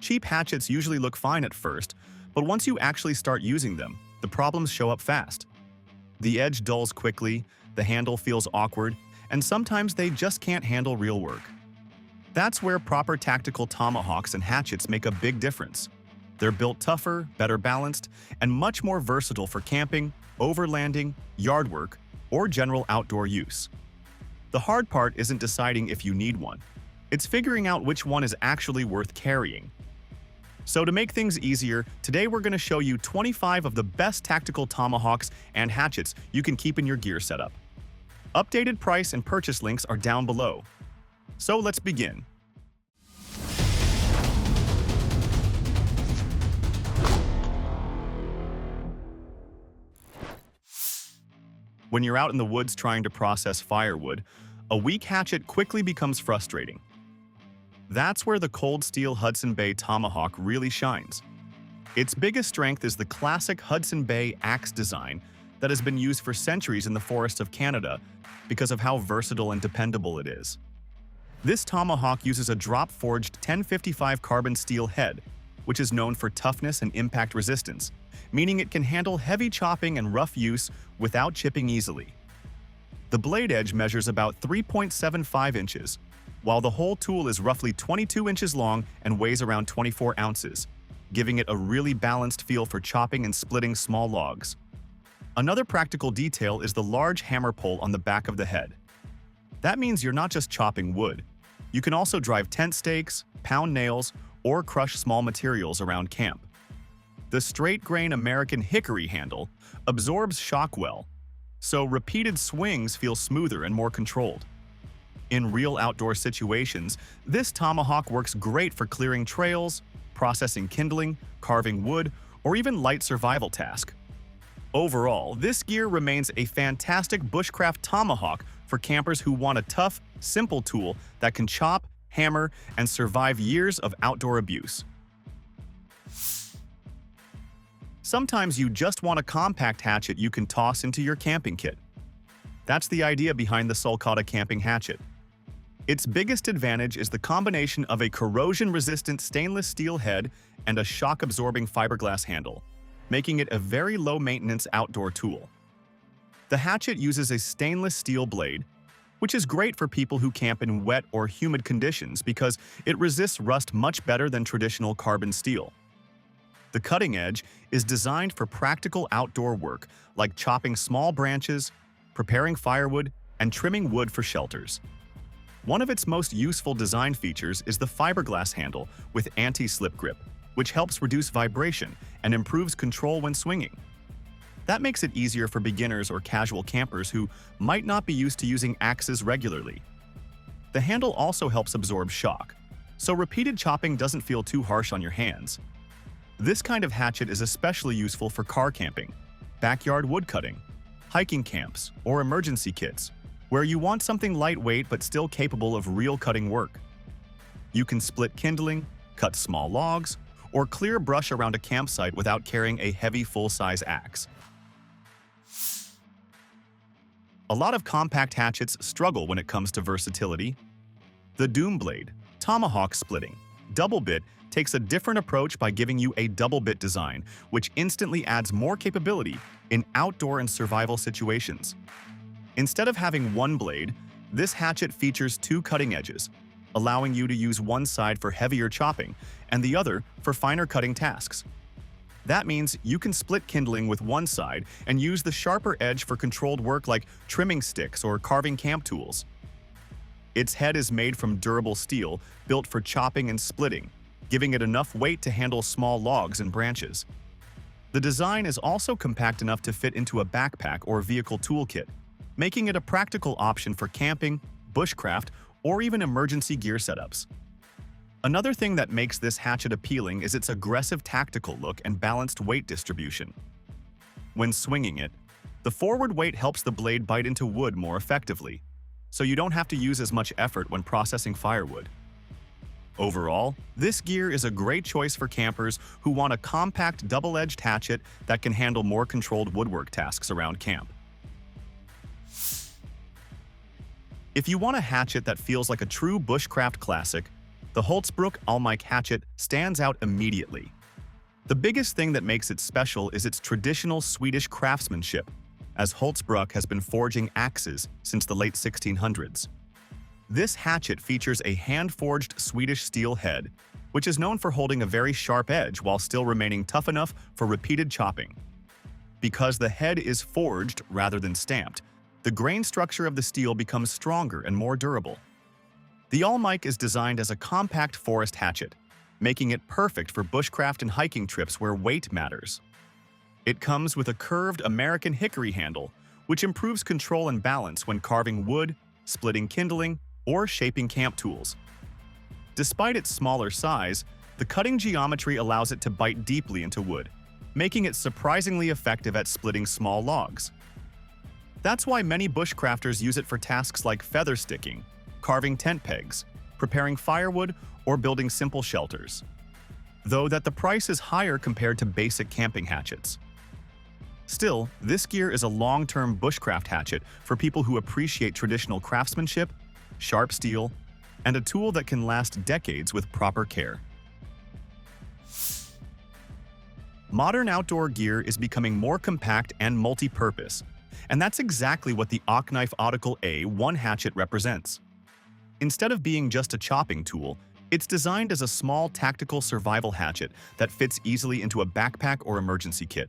Cheap hatchets usually look fine at first, but once you actually start using them, the problems show up fast. The edge dulls quickly, the handle feels awkward, and sometimes they just can't handle real work. That's where proper tactical tomahawks and hatchets make a big difference. They're built tougher, better balanced, and much more versatile for camping, overlanding, yard work, or general outdoor use. The hard part isn't deciding if you need one. It's figuring out which one is actually worth carrying. So to make things easier, today we're going to show you 25 of the best tactical tomahawks and hatchets you can keep in your gear setup. Updated price and purchase links are down below. So let's begin. When you're out in the woods trying to process firewood, a weak hatchet quickly becomes frustrating. That's where the cold steel Hudson Bay Tomahawk really shines. Its biggest strength is the classic Hudson Bay axe design that has been used for centuries in the forests of Canada because of how versatile and dependable it is. This tomahawk uses a drop-forged 1055 carbon steel head, which is known for toughness and impact resistance, meaning it can handle heavy chopping and rough use without chipping easily. The blade edge measures about 3.75 inches, while the whole tool is roughly 22 inches long and weighs around 24 ounces, giving it a really balanced feel for chopping and splitting small logs. Another practical detail is the large hammer pole on the back of the head. That means you're not just chopping wood. You can also drive tent stakes, pound nails, or crush small materials around camp. The straight-grain American hickory handle absorbs shock well, so repeated swings feel smoother and more controlled. In real outdoor situations, this tomahawk works great for clearing trails, processing kindling, carving wood, or even light survival tasks. Overall, this gear remains a fantastic bushcraft tomahawk for campers who want a tough, simple tool that can chop, hammer, and survive years of outdoor abuse. Sometimes you just want a compact hatchet you can toss into your camping kit. That's the idea behind the Sulkada Camping Hatchet. Its biggest advantage is the combination of a corrosion-resistant stainless steel head and a shock-absorbing fiberglass handle, making it a very low-maintenance outdoor tool. The hatchet uses a stainless steel blade, which is great for people who camp in wet or humid conditions because it resists rust much better than traditional carbon steel. The cutting edge is designed for practical outdoor work like chopping small branches, preparing firewood, and trimming wood for shelters. One of its most useful design features is the fiberglass handle with anti-slip grip, which helps reduce vibration and improves control when swinging. That makes it easier for beginners or casual campers who might not be used to using axes regularly. The handle also helps absorb shock, so repeated chopping doesn't feel too harsh on your hands. This kind of hatchet is especially useful for car camping, backyard woodcutting, hiking camps, or emergency kits, where you want something lightweight but still capable of real cutting work. You can split kindling, cut small logs, or clear brush around a campsite without carrying a heavy full-size axe. A lot of compact hatchets struggle when it comes to versatility. The Doom Blade, tomahawk splitting, double bit takes a different approach by giving you a double bit design, which instantly adds more capability in outdoor and survival situations. Instead of having one blade, this hatchet features two cutting edges, allowing you to use one side for heavier chopping and the other for finer cutting tasks. That means you can split kindling with one side and use the sharper edge for controlled work like trimming sticks or carving camp tools. Its head is made from durable steel, built for chopping and splitting, giving it enough weight to handle small logs and branches. The design is also compact enough to fit into a backpack or vehicle toolkit, making it a practical option for camping, bushcraft, or even emergency gear setups. Another thing that makes this hatchet appealing is its aggressive tactical look and balanced weight distribution. When swinging it, the forward weight helps the blade bite into wood more effectively, so you don't have to use as much effort when processing firewood. Overall, this gear is a great choice for campers who want a compact double-edged hatchet that can handle more controlled woodwork tasks around camp. If you want a hatchet that feels like a true bushcraft classic, the Hults Bruk Almike hatchet stands out immediately. The biggest thing that makes it special is its traditional Swedish craftsmanship, as Hults Bruk has been forging axes since the late 1600s. This hatchet features a hand-forged Swedish steel head, which is known for holding a very sharp edge while still remaining tough enough for repeated chopping. Because the head is forged rather than stamped, the grain structure of the steel becomes stronger and more durable. The Almike is designed as a compact forest hatchet, making it perfect for bushcraft and hiking trips where weight matters. It comes with a curved American hickory handle, which improves control and balance when carving wood, splitting kindling, or shaping camp tools. Despite its smaller size, the cutting geometry allows it to bite deeply into wood, making it surprisingly effective at splitting small logs. That's why many bushcrafters use it for tasks like feather sticking, carving tent pegs, preparing firewood, or building simple shelters. Though that the price is higher compared to basic camping hatchets. Still, this gear is a long-term bushcraft hatchet for people who appreciate traditional craftsmanship, sharp steel, and a tool that can last decades with proper care. Modern outdoor gear is becoming more compact and multi-purpose, and that's exactly what the Oknife Otacle A1 hatchet represents. Instead of being just a chopping tool, it's designed as a small tactical survival hatchet that fits easily into a backpack or emergency kit.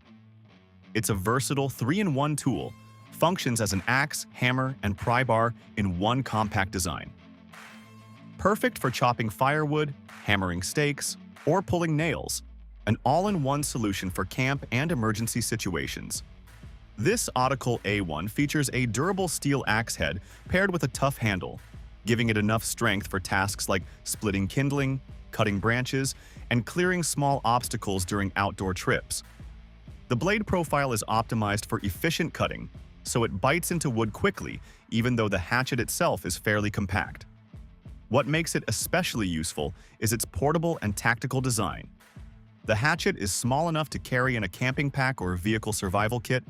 It's a versatile 3-in-1 tool, functions as an axe, hammer, and pry bar in one compact design. Perfect for chopping firewood, hammering stakes, or pulling nails, an all-in-one solution for camp and emergency situations. This Otacle A1 features a durable steel axe head paired with a tough handle, giving it enough strength for tasks like splitting kindling, cutting branches, and clearing small obstacles during outdoor trips. The blade profile is optimized for efficient cutting, so it bites into wood quickly, even though the hatchet itself is fairly compact. What makes it especially useful is its portable and tactical design. The hatchet is small enough to carry in a camping pack or vehicle survival kit,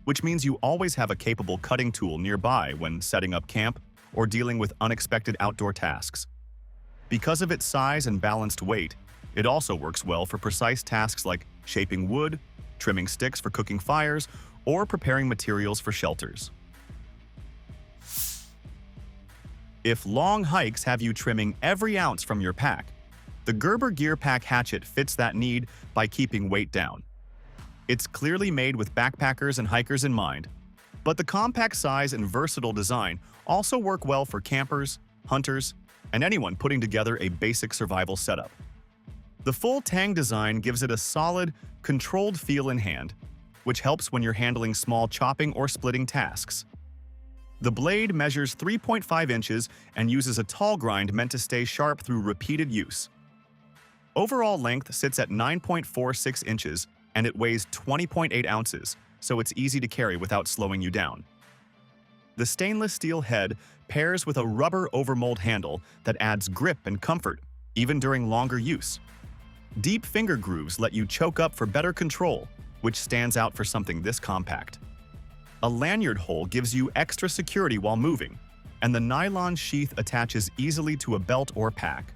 which means you always have a capable cutting tool nearby when setting up camp or dealing with unexpected outdoor tasks. Because of its size and balanced weight, it also works well for precise tasks like shaping wood, trimming sticks for cooking fires, or preparing materials for shelters. If long hikes have you trimming every ounce from your pack, the Gerber Gear Pack Hatchet fits that need by keeping weight down. It's clearly made with backpackers and hikers in mind, but the compact size and versatile design also work well for campers, hunters, and anyone putting together a basic survival setup. The full tang design gives it a solid, controlled feel in hand, which helps when you're handling small chopping or splitting tasks. The blade measures 3.5 inches and uses a tall grind meant to stay sharp through repeated use. Overall length sits at 9.46 inches and it weighs 20.8 ounces, so it's easy to carry without slowing you down. The stainless steel head pairs with a rubber overmold handle that adds grip and comfort, even during longer use. Deep finger grooves let you choke up for better control, which stands out for something this compact. A lanyard hole gives you extra security while moving, and the nylon sheath attaches easily to a belt or pack.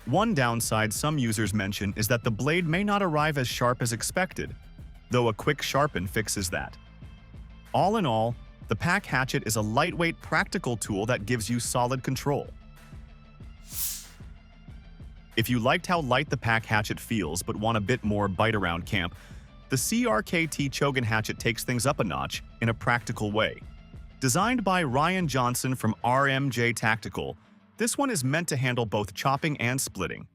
One downside some users mention is that the blade may not arrive as sharp as expected, though a quick sharpen fixes that. All in all, the pack hatchet is a lightweight, practical tool that gives you solid control. If you liked how light the pack hatchet feels but want a bit more bite around camp, the Crkt Chogan hatchet takes things up a notch in a practical way. Designed by Ryan Johnson from RMJ Tactical, this one is meant to handle both chopping and splitting.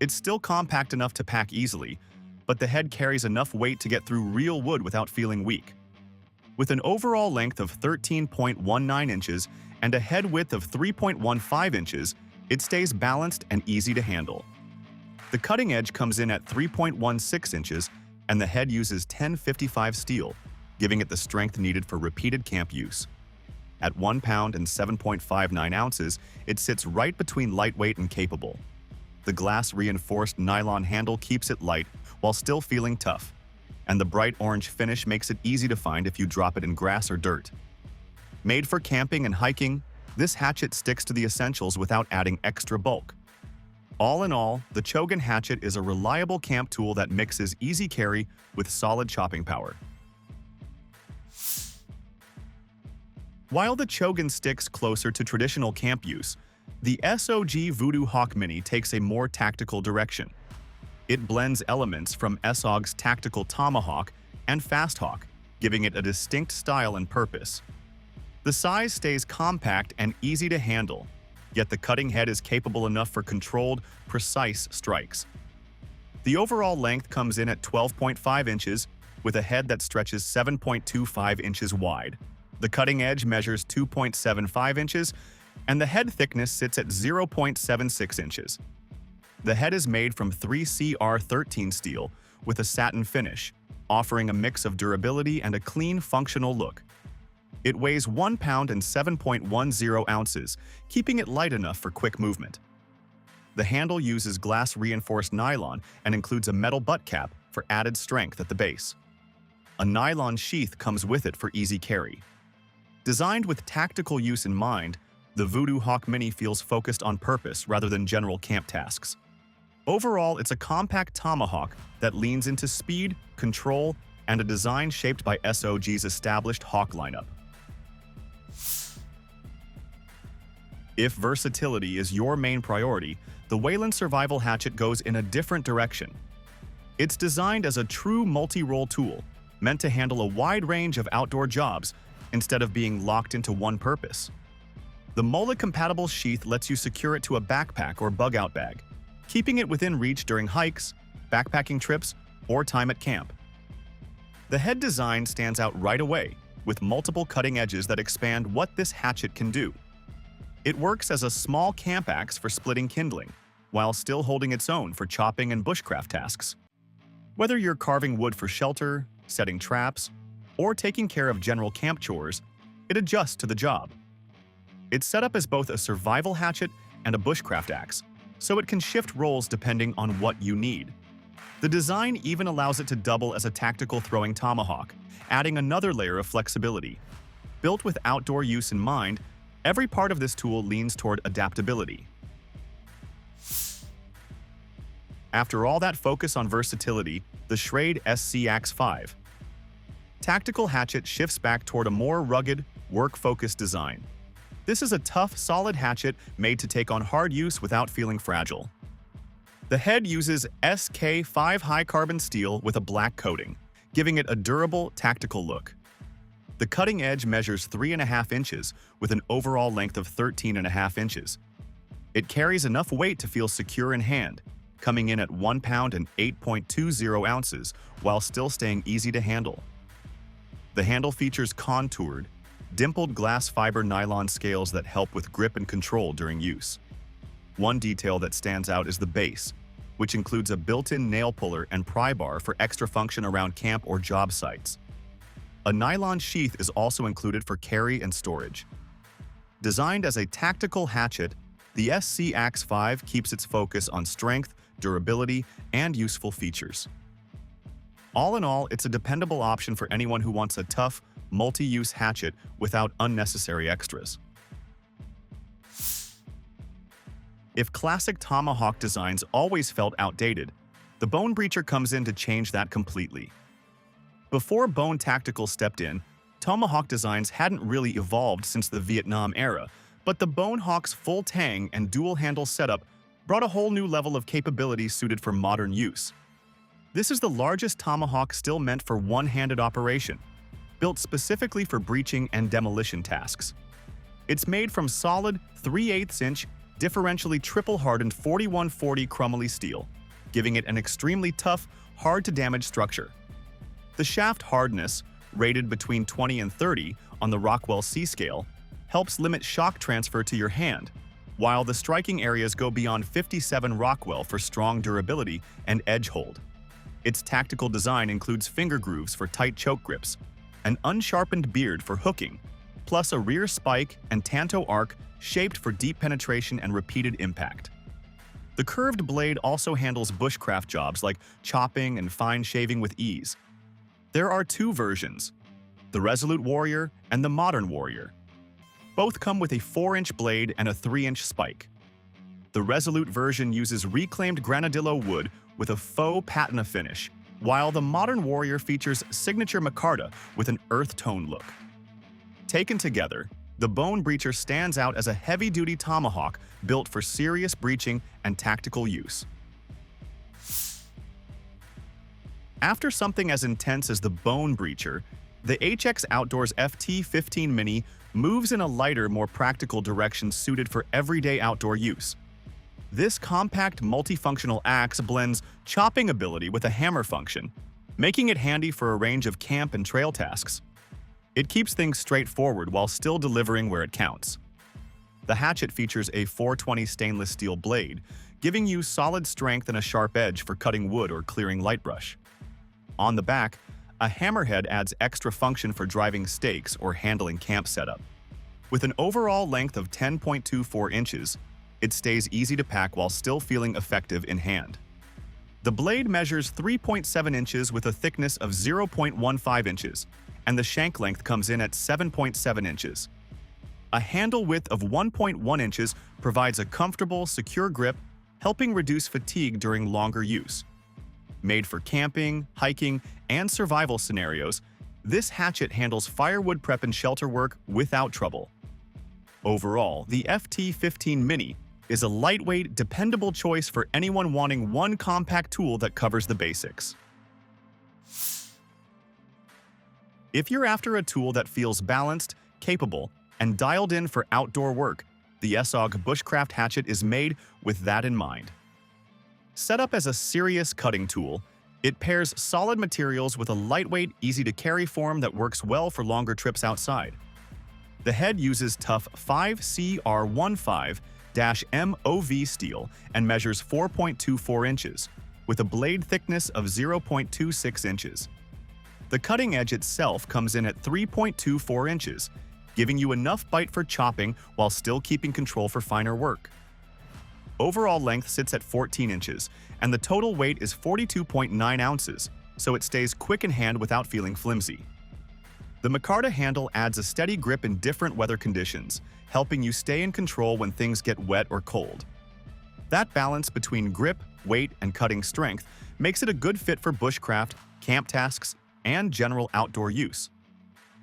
It's still compact enough to pack easily, but the head carries enough weight to get through real wood without feeling weak. With an overall length of 13.19 inches and a head width of 3.15 inches, it stays balanced and easy to handle. The cutting edge comes in at 3.16 inches, and the head uses 1055 steel, giving it the strength needed for repeated camp use. At 1 pound and 7.59 ounces, it sits right between lightweight and capable. The glass-reinforced nylon handle keeps it light while still feeling tough, and the bright orange finish makes it easy to find if you drop it in grass or dirt. Made for camping and hiking, this hatchet sticks to the essentials without adding extra bulk, All in all, the Chogan hatchet is a reliable camp tool that mixes easy carry with solid chopping power. While the Chogan sticks closer to traditional camp use, the SOG Voodoo Hawk Mini takes a more tactical direction. It blends elements from SOG's Tactical Tomahawk and FastHawk, giving it a distinct style and purpose. The size stays compact and easy to handle, yet the cutting head is capable enough for controlled, precise strikes. The overall length comes in at 12.5 inches, with a head that stretches 7.25 inches wide. The cutting edge measures 2.75 inches, and the head thickness sits at 0.76 inches. The head is made from 3CR13 steel with a satin finish, offering a mix of durability and a clean, functional look. It weighs 1 pound and 7.10 ounces, keeping it light enough for quick movement. The handle uses glass-reinforced nylon and includes a metal butt cap for added strength at the base. A nylon sheath comes with it for easy carry. Designed with tactical use in mind, the Voodoo Hawk Mini feels focused on purpose rather than general camp tasks. Overall, it's a compact tomahawk that leans into speed, control, and a design shaped by SOG's established Hawk lineup. If versatility is your main priority, the Weyland Survival Hatchet goes in a different direction. It's designed as a true multi-role tool, meant to handle a wide range of outdoor jobs instead of being locked into one purpose. The mullet-compatible sheath lets you secure it to a backpack or bug-out bag, keeping it within reach during hikes, backpacking trips, or time at camp. The head design stands out right away, with multiple cutting edges that expand what this hatchet can do. It works as a small camp axe for splitting kindling, while still holding its own for chopping and bushcraft tasks. Whether you're carving wood for shelter, setting traps, or taking care of general camp chores, it adjusts to the job. It's set up as both a survival hatchet and a bushcraft axe, so it can shift roles depending on what you need. The design even allows it to double as a tactical throwing tomahawk, adding another layer of flexibility. Built with outdoor use in mind, every part of this tool leans toward adaptability. After all that focus on versatility, the Schrade SCX5 Tactical Hatchet shifts back toward a more rugged, work-focused design. This is a tough, solid hatchet made to take on hard use without feeling fragile. The head uses SK5 high-carbon steel with a black coating, giving it a durable, tactical look. The cutting edge measures 3.5 inches with an overall length of 13.5 inches. It carries enough weight to feel secure in hand, coming in at 1 pound and 8.20 ounces while still staying easy to handle. The handle features contoured, dimpled glass fiber nylon scales that help with grip and control during use. One detail that stands out is the base, which includes a built-in nail puller and pry bar for extra function around camp or job sites. A nylon sheath is also included for carry and storage. Designed as a tactical hatchet, the SCX5 keeps its focus on strength, durability, and useful features. All in all, it's a dependable option for anyone who wants a tough, multi-use hatchet without unnecessary extras. If classic tomahawk designs always felt outdated, the Bone Breacher comes in to change that completely. Before Bone Tactical stepped in, tomahawk designs hadn't really evolved since the Vietnam era, but the Bone Hawk's full tang and dual-handle setup brought a whole new level of capability suited for modern use. This is the largest tomahawk still meant for one-handed operation, built specifically for breaching and demolition tasks. It's made from solid 3/8-inch, differentially triple-hardened 4140 chromoly steel, giving it an extremely tough, hard-to-damage structure. The shaft hardness, rated between 20 and 30 on the Rockwell C scale, helps limit shock transfer to your hand, while the striking areas go beyond 57 Rockwell for strong durability and edge hold. Its tactical design includes finger grooves for tight choke grips, an unsharpened beard for hooking, plus a rear spike and tanto arc shaped for deep penetration and repeated impact. The curved blade also handles bushcraft jobs like chopping and fine shaving with ease. There are two versions, the Resolute Warrior and the Modern Warrior. Both come with a 4-inch blade and a 3-inch spike. The Resolute version uses reclaimed granadillo wood with a faux patina finish, while the modern Warrior features signature micarta with an earth tone look. Taken together, the Bone Breacher stands out as a heavy-duty tomahawk built for serious breaching and tactical use. After something as intense as the Bone Breacher, the HX Outdoors FT15 Mini moves in a lighter, more practical direction suited for everyday outdoor use. This compact, multifunctional axe blends chopping ability with a hammer function, making it handy for a range of camp and trail tasks. It keeps things straightforward while still delivering where it counts. The hatchet features a 420 stainless steel blade, giving you solid strength and a sharp edge for cutting wood or clearing light brush. On the back, a hammerhead adds extra function for driving stakes or handling camp setup. With an overall length of 10.24 inches, it stays easy to pack while still feeling effective in hand. The blade measures 3.7 inches with a thickness of 0.15 inches, and the shank length comes in at 7.7 inches. A handle width of 1.1 inches provides a comfortable, secure grip, helping reduce fatigue during longer use. Made for camping, hiking, and survival scenarios, this hatchet handles firewood prep and shelter work without trouble. Overall, the FT15 Mini is a lightweight, dependable choice for anyone wanting one compact tool that covers the basics. If you're after a tool that feels balanced, capable, and dialed in for outdoor work, the SOG Bushcraft Hatchet is made with that in mind. Set up as a serious cutting tool, it pairs solid materials with a lightweight, easy-to-carry form that works well for longer trips outside. The head uses tough 5CR15-MOV steel and measures 4.24 inches, with a blade thickness of 0.26 inches. The cutting edge itself comes in at 3.24 inches, giving you enough bite for chopping while still keeping control for finer work. Overall length sits at 14 inches, and the total weight is 42.9 ounces, so it stays quick in hand without feeling flimsy. The micarta handle adds a steady grip in different weather conditions, helping you stay in control when things get wet or cold. That balance between grip, weight, and cutting strength makes it a good fit for bushcraft, camp tasks, and general outdoor use.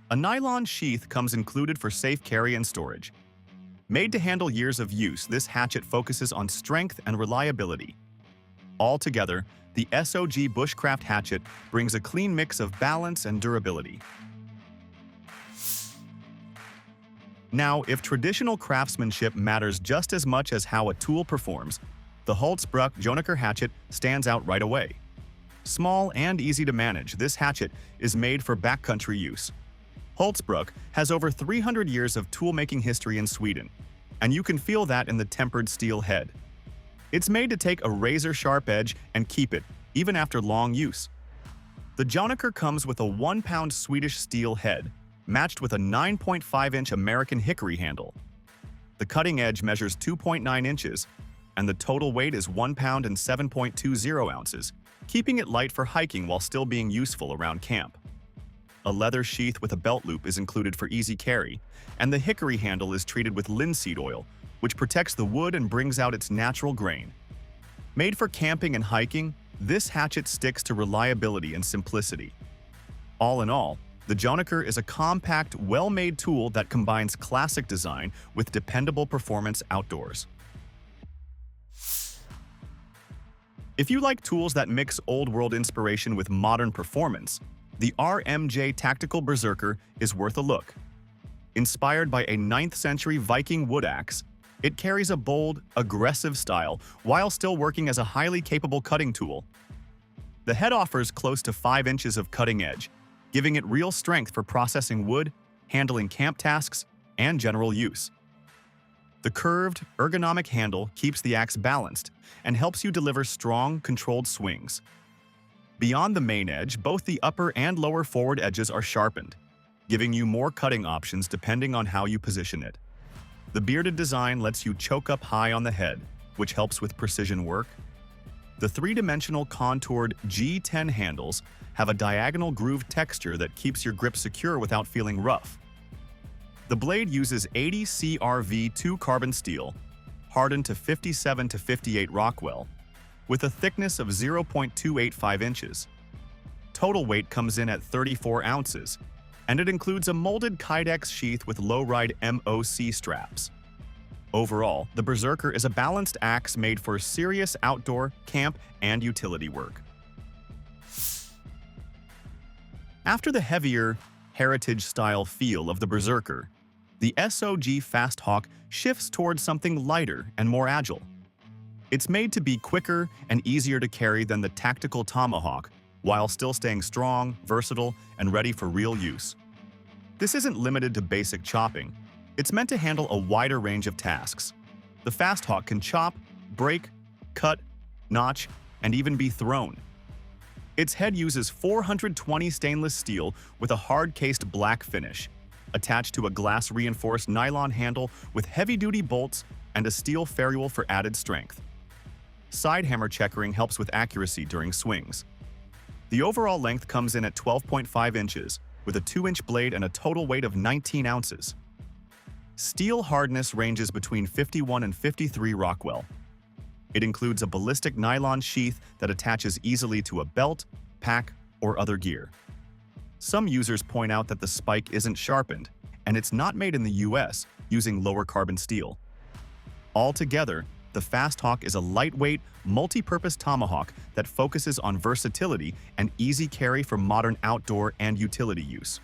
A nylon sheath comes included for safe carry and storage. Made to handle years of use, this hatchet focuses on strength and reliability. Altogether, the SOG Bushcraft Hatchet brings a clean mix of balance and durability. Now, if traditional craftsmanship matters just as much as how a tool performs, the Hults Bruk Jonaker hatchet stands out right away. Small and easy to manage, this hatchet is made for backcountry use. Hults Bruk has over 300 years of tool-making history in Sweden, and you can feel that in the tempered steel head. It's made to take a razor-sharp edge and keep it, even after long use. The Jonaker comes with a 1-pound Swedish steel head, matched with a 9.5-inch American hickory handle. The cutting edge measures 2.9 inches, and the total weight is 1 pound and 7.20 ounces, keeping it light for hiking while still being useful around camp. A leather sheath with a belt loop is included for easy carry, and the hickory handle is treated with linseed oil, which protects the wood and brings out its natural grain. Made for camping and hiking, this hatchet sticks to reliability and simplicity. All in all, the Jonaker is a compact, well-made tool that combines classic design with dependable performance outdoors. If you like tools that mix old-world inspiration with modern performance, the RMJ Tactical Berserker is worth a look. Inspired by a 9th-century Viking wood axe, it carries a bold, aggressive style while still working as a highly capable cutting tool. The head offers close to 5 inches of cutting edge, giving it real strength for processing wood, handling camp tasks, and general use. The curved, ergonomic handle keeps the axe balanced and helps you deliver strong, controlled swings. Beyond the main edge, both the upper and lower forward edges are sharpened, giving you more cutting options depending on how you position it. The bearded design lets you choke up high on the head, which helps with precision work. The three-dimensional contoured G10 handles have a diagonal grooved texture that keeps your grip secure without feeling rough. The blade uses 80 CRV2 carbon steel, hardened to 57 to 58 Rockwell, with a thickness of 0.285 inches. Total weight comes in at 34 ounces, and it includes a molded Kydex sheath with low-ride MOC straps. Overall, the Berserker is a balanced axe made for serious outdoor, camp, and utility work. After the heavier, heritage-style feel of the Berserker, the SOG FastHawk shifts towards something lighter and more agile. It's made to be quicker and easier to carry than the Tactical Tomahawk, while still staying strong, versatile, and ready for real use. This isn't limited to basic chopping. It's meant to handle a wider range of tasks. The FastHawk can chop, break, cut, notch, and even be thrown. Its head uses 420 stainless steel with a hard-cased black finish, attached to a glass-reinforced nylon handle with heavy-duty bolts and a steel ferrule for added strength. Side hammer checkering helps with accuracy during swings. The overall length comes in at 12.5 inches, with a 2-inch blade and a total weight of 19 ounces. Steel hardness ranges between 51 and 53 Rockwell. It includes a ballistic nylon sheath that attaches easily to a belt, pack, or other gear. Some users point out that the spike isn't sharpened, and it's not made in the US, using lower carbon steel. Altogether, the FastHawk is a lightweight, multi-purpose tomahawk that focuses on versatility and easy carry for modern outdoor and utility use.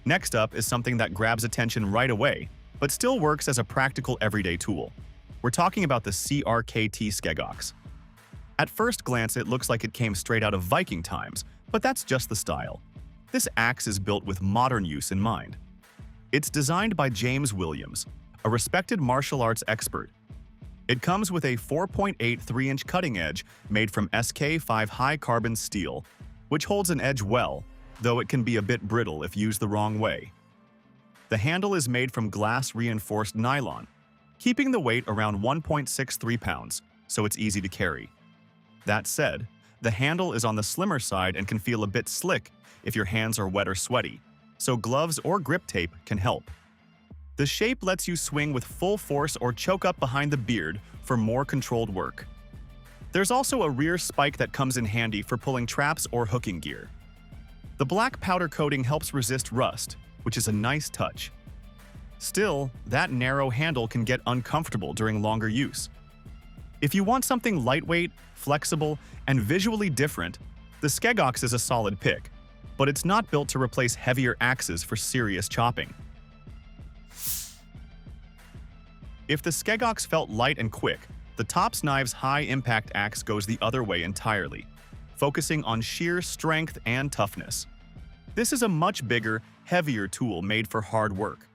Next up is something that grabs attention right away, but still works as a practical everyday tool. We're talking about the Crkt Skeggox. At first glance, it looks like it came straight out of Viking times, but that's just the style. This axe is built with modern use in mind. It's designed by James Williams, a respected martial arts expert. It comes with a 4.8 3-inch cutting edge made from SK5 high-carbon steel, which holds an edge well, though it can be a bit brittle if used the wrong way. The handle is made from glass-reinforced nylon, keeping the weight around 1.63 pounds, so it's easy to carry. That said, the handle is on the slimmer side and can feel a bit slick if your hands are wet or sweaty, so gloves or grip tape can help. The shape lets you swing with full force or choke up behind the beard for more controlled work. There's also a rear spike that comes in handy for pulling traps or hooking gear. The black powder coating helps resist rust, which is a nice touch. Still, that narrow handle can get uncomfortable during longer use. If you want something lightweight, flexible, and visually different, the Skeggox is a solid pick, but it's not built to replace heavier axes for serious chopping. If the Skeggox felt light and quick, the Tops Knives high-impact axe goes the other way entirely, focusing on sheer strength and toughness. This is a much bigger, heavier tool made for hard work.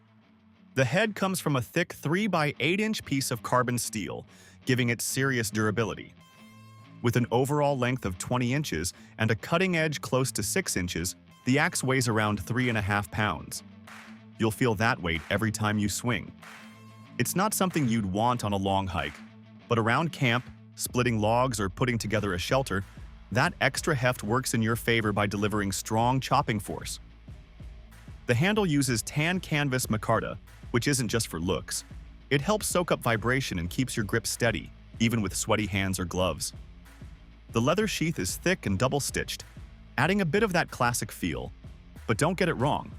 The head comes from a thick 3x8-inch piece of carbon steel, giving it serious durability. With an overall length of 20 inches and a cutting edge close to 6 inches, the axe weighs around 3.5 pounds. You'll feel that weight every time you swing. It's not something you'd want on a long hike, but around camp, splitting logs, or putting together a shelter, that extra heft works in your favor by delivering strong chopping force. The handle uses tan canvas micarta, which isn't just for looks. It helps soak up vibration and keeps your grip steady, even with sweaty hands or gloves. The leather sheath is thick and double-stitched, adding a bit of that classic feel. But don't get it wrong.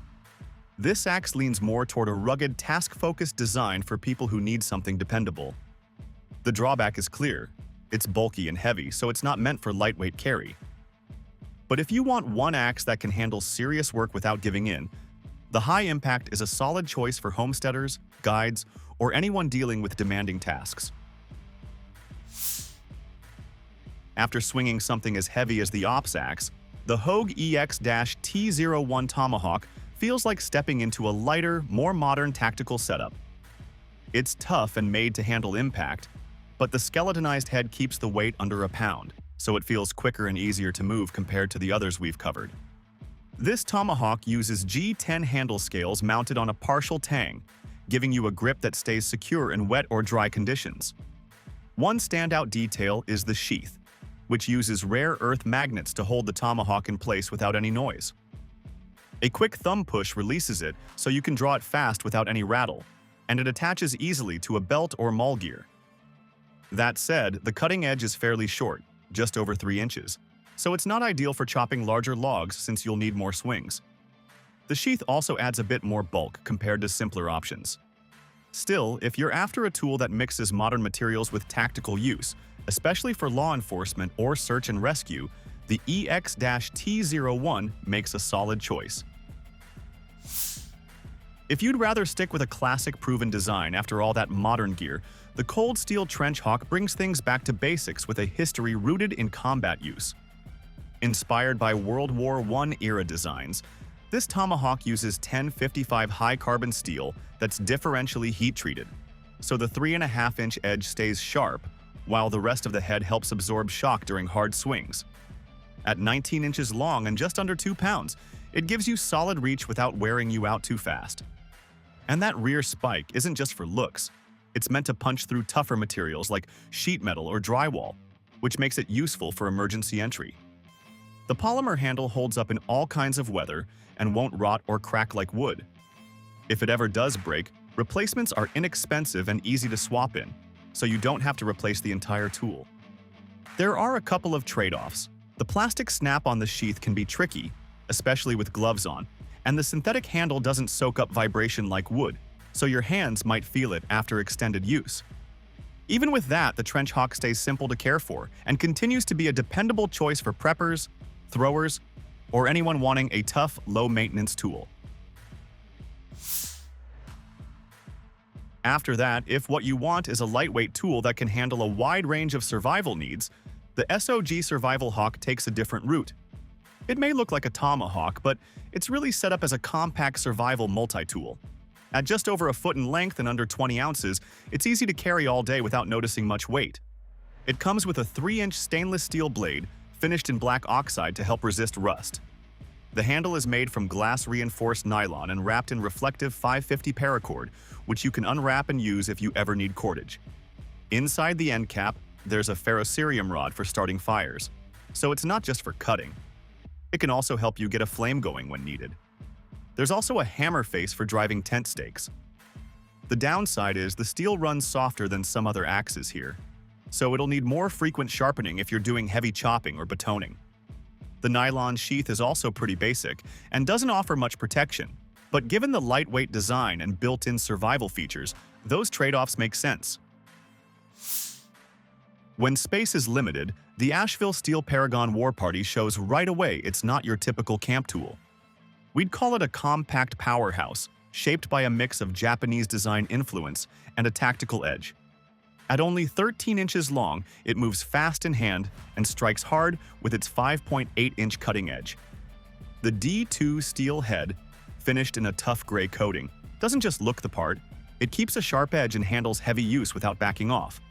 This axe leans more toward a rugged, task-focused design for people who need something dependable. The drawback is clear. It's bulky and heavy, so it's not meant for lightweight carry. But if you want one axe that can handle serious work without giving in, the High Impact is a solid choice for homesteaders, guides, or anyone dealing with demanding tasks. After swinging something as heavy as the Ops axe, the Hogue EX-T01 Tomahawk feels like stepping into a lighter, more modern tactical setup. It's tough and made to handle impact, but the skeletonized head keeps the weight under a pound, so it feels quicker and easier to move compared to the others we've covered. This Tomahawk uses G10 handle scales mounted on a partial tang, giving you a grip that stays secure in wet or dry conditions. One standout detail is the sheath, which uses rare earth magnets to hold the Tomahawk in place without any noise. A quick thumb push releases it so you can draw it fast without any rattle, and it attaches easily to a belt or maul gear. That said, the cutting edge is fairly short, just over 3 inches, so it's not ideal for chopping larger logs since you'll need more swings. The sheath also adds a bit more bulk compared to simpler options. Still, if you're after a tool that mixes modern materials with tactical use, especially for law enforcement or search and rescue, the EX-T01 makes a solid choice. If you'd rather stick with a classic proven design after all that modern gear, the Cold Steel Trench Hawk brings things back to basics with a history rooted in combat use. Inspired by World War I era designs, this Tomahawk uses 1055 high-carbon steel that's differentially heat-treated, so the 3.5-inch edge stays sharp, while the rest of the head helps absorb shock during hard swings. At 19 inches long and just under 2 pounds, it gives you solid reach without wearing you out too fast. And that rear spike isn't just for looks. It's meant to punch through tougher materials like sheet metal or drywall, which makes it useful for emergency entry. The polymer handle holds up in all kinds of weather and won't rot or crack like wood. If it ever does break, replacements are inexpensive and easy to swap in, so you don't have to replace the entire tool. There are a couple of trade-offs. The plastic snap on the sheath can be tricky, especially with gloves on, and the synthetic handle doesn't soak up vibration like wood, so your hands might feel it after extended use. Even with that, the Trench Hawk stays simple to care for and continues to be a dependable choice for preppers, throwers, or anyone wanting a tough, low-maintenance tool. After that, if what you want is a lightweight tool that can handle a wide range of survival needs, the SOG Survival Hawk takes a different route. It may look like a Tomahawk, but it's really set up as a compact survival multi-tool. At just over a foot in length and under 20 ounces, it's easy to carry all day without noticing much weight. It comes with a 3-inch stainless steel blade, finished in black oxide to help resist rust. The handle is made from glass-reinforced nylon and wrapped in reflective 550 paracord, which you can unwrap and use if you ever need cordage. Inside the end cap, there's a ferrocerium rod for starting fires, so it's not just for cutting. It can also help you get a flame going when needed. There's also a hammer face for driving tent stakes. The downside is the steel runs softer than some other axes here, so it'll need more frequent sharpening if you're doing heavy chopping or batoning. The nylon sheath is also pretty basic and doesn't offer much protection, but given the lightweight design and built-in survival features, those trade-offs make sense. When space is limited, the Asheville Steel Paragon War Party shows right away it's not your typical camp tool. We'd call it a compact powerhouse, shaped by a mix of Japanese design influence and a tactical edge. At only 13 inches long, it moves fast in hand and strikes hard with its 5.8-inch cutting edge. The D2 steel head, finished in a tough gray coating, doesn't just look the part, it keeps a sharp edge and handles heavy use without backing off.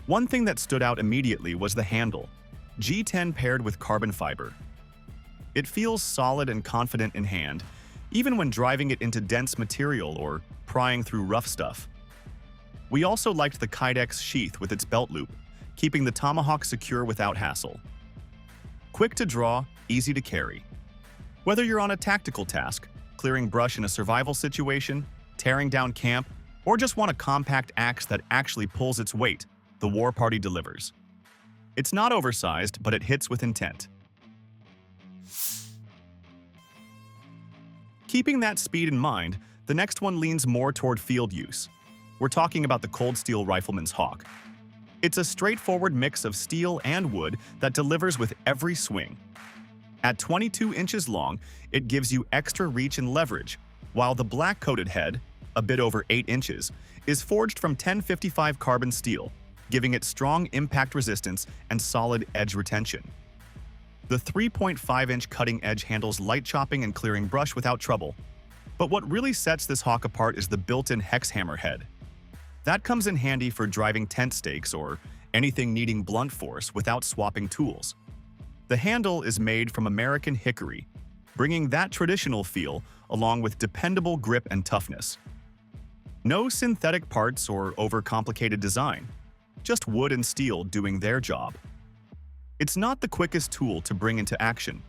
One thing that stood out immediately was the handle, G10 paired with carbon fiber. It feels solid and confident in hand, even when driving it into dense material or prying through rough stuff. We also liked the Kydex sheath with its belt loop, keeping the Tomahawk secure without hassle. Quick to draw, easy to carry. Whether you're on a tactical task, clearing brush in a survival situation, tearing down camp, or just want a compact axe that actually pulls its weight, the War Party delivers. It's not oversized, but it hits with intent. Keeping that speed in mind, the next one leans more toward field use. We're talking about the Cold Steel Rifleman's Hawk. It's a straightforward mix of steel and wood that delivers with every swing. At 22 inches long, it gives you extra reach and leverage, while the black-coated head, a bit over 8 inches, is forged from 1055 carbon steel, giving it strong impact resistance and solid edge retention. The 3.5-inch cutting edge handles light chopping and clearing brush without trouble. But what really sets this hawk apart is the built-in hex hammer head. That comes in handy for driving tent stakes or anything needing blunt force without swapping tools. The handle is made from American hickory, bringing that traditional feel along with dependable grip and toughness. No synthetic parts or overcomplicated design, just wood and steel doing their job. It's not the quickest tool to bring into action,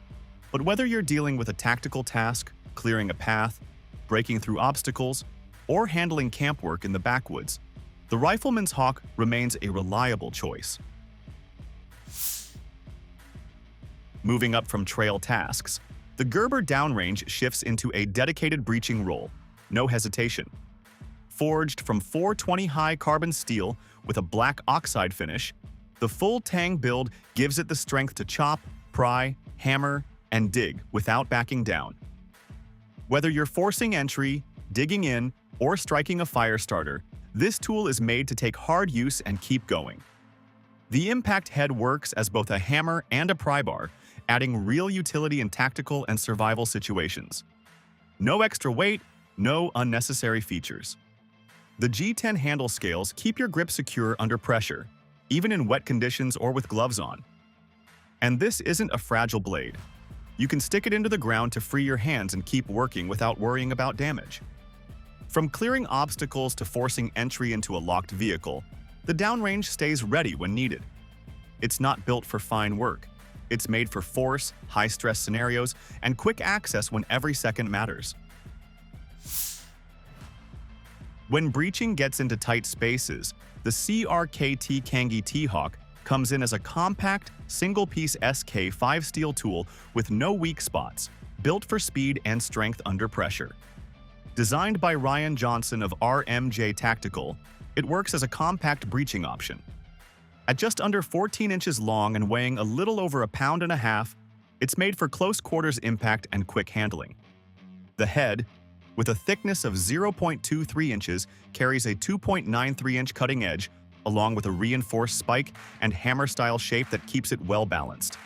but whether you're dealing with a tactical task, clearing a path, breaking through obstacles, or handling camp work in the backwoods, the Rifleman's Hawk remains a reliable choice. Moving up from trail tasks, the Gerber Downrange shifts into a dedicated breaching role, no hesitation. Forged from 420 high carbon steel with a black oxide finish, the full tang build gives it the strength to chop, pry, hammer, and dig without backing down. Whether you're forcing entry, digging in, or striking a fire starter, this tool is made to take hard use and keep going. The impact head works as both a hammer and a pry bar, adding real utility in tactical and survival situations. No extra weight, no unnecessary features. The G10 handle scales keep your grip secure under pressure, even in wet conditions or with gloves on. And this isn't a fragile blade. You can stick it into the ground to free your hands and keep working without worrying about damage. From clearing obstacles to forcing entry into a locked vehicle, the Downrange stays ready when needed. It's not built for fine work. It's made for force, high-stress scenarios, and quick access when every second matters. When breaching gets into tight spaces, the Crkt Kangee T-Hawk comes in as a compact, single-piece SK5 steel tool with no weak spots, built for speed and strength under pressure. Designed by Ryan Johnson of RMJ Tactical, it works as a compact breaching option. At just under 14 inches long and weighing a little over 1.5 pounds, it's made for close quarters impact and quick handling. The head, with a thickness of 0.23 inches, carries a 2.93-inch cutting edge, along with a reinforced spike and hammer-style shape that keeps it well-balanced.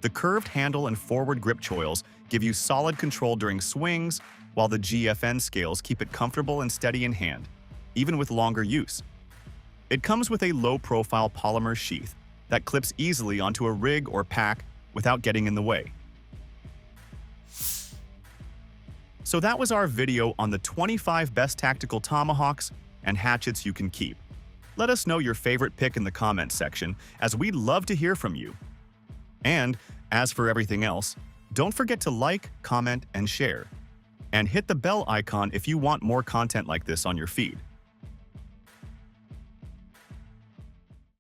The curved handle and forward grip choils give you solid control during swings, while the GFN scales keep it comfortable and steady in hand, even with longer use. It comes with a low-profile polymer sheath that clips easily onto a rig or pack without getting in the way. So that was our video on the 25 best tactical tomahawks and hatchets you can keep. Let us know your favorite pick in the comments section, as we'd love to hear from you. And, as for everything else, don't forget to like, comment, and share. And hit the bell icon if you want more content like this on your feed.